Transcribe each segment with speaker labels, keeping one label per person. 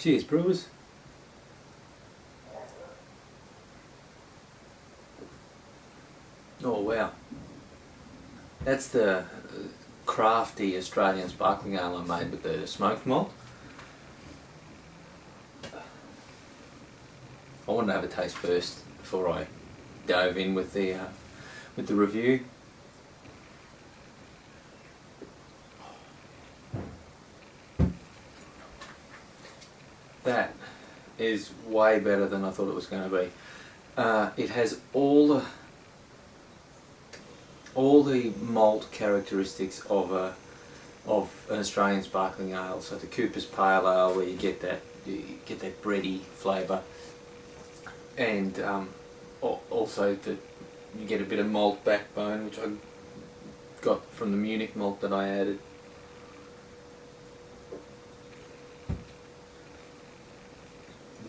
Speaker 1: Cheers, brewers. Oh wow, that's the Crafty Australian sparkling ale I made with the smoked malt. I wanted to have a taste first before I dove in with the review. That is way better than I thought it was going to be. It has all the malt characteristics of an Australian sparkling ale. So the Cooper's Pale Ale, where you get that bready flavour, and also you get a bit of malt backbone, which I got from the Munich malt that I added.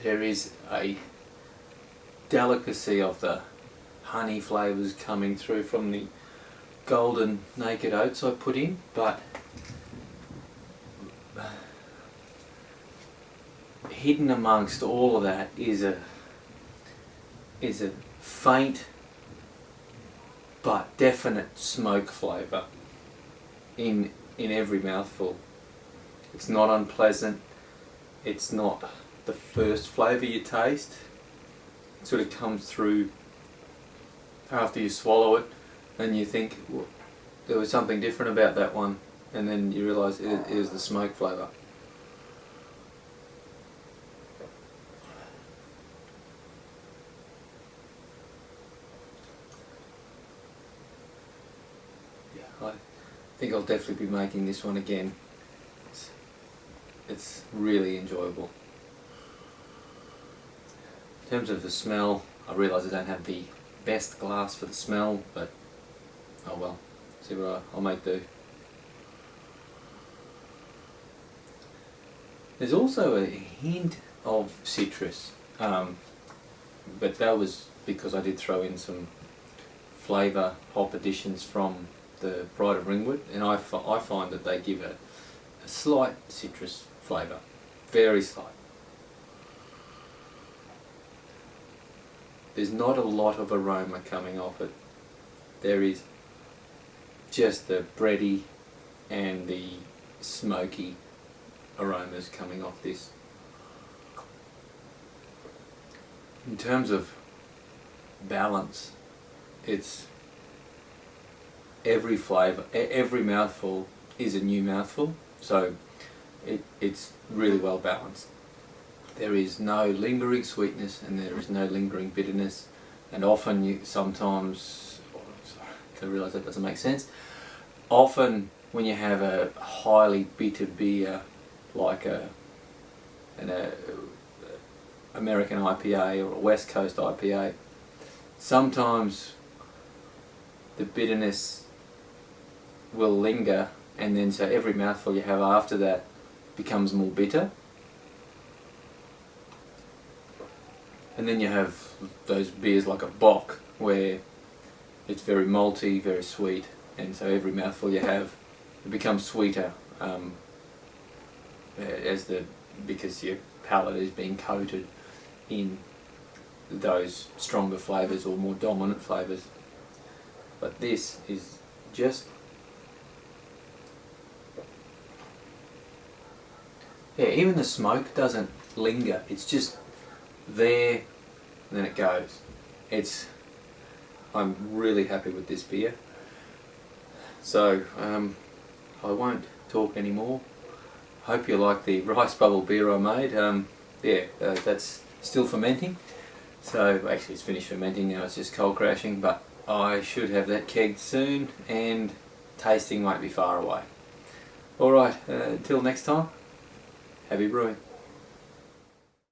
Speaker 1: There is a delicacy of the honey flavours coming through from the golden naked oats I put in, but hidden amongst all of that is a faint but definite smoke flavour in every mouthful. It's not unpleasant. It's not the first flavour you taste. It sort of comes through after you swallow it, and you think, well, there was something different about that one, and then you realise it is the smoke flavour. Yeah, I think I'll definitely be making this one again. It's really enjoyable. In terms of the smell, I realise I don't have the best glass for the smell, but oh well, see what I'll make do. There's also a hint of citrus, but that was because I did throw in some flavour hop additions from the Bride of Ringwood, and I find that they give a slight citrus flavour, very slight. There's not a lot of aroma coming off it. There is just the bready and the smoky aromas coming off this. In terms of balance, it's every flavour, every mouthful is a new mouthful, so it's really well balanced. There is no lingering sweetness and there is no lingering bitterness, and often sometimes, I realise that doesn't make sense, often when you have a highly bitter beer like an American IPA or a West Coast IPA, sometimes the bitterness will linger, and then so every mouthful you have after that becomes more bitter. And then you have those beers like a Bock, where it's very malty, very sweet, and so every mouthful you have, it becomes sweeter because your palate is being coated in those stronger flavours or more dominant flavours. But this is just, yeah, even the smoke doesn't linger, it's just there, and then it goes. I'm really happy with this beer. So I won't talk anymore. Hope you like the rice bubble beer I made. That's still fermenting. So actually it's finished fermenting now, it's just cold crashing, but I should have that kegged soon and tasting won't be far away. Alright, until next time, happy brewing.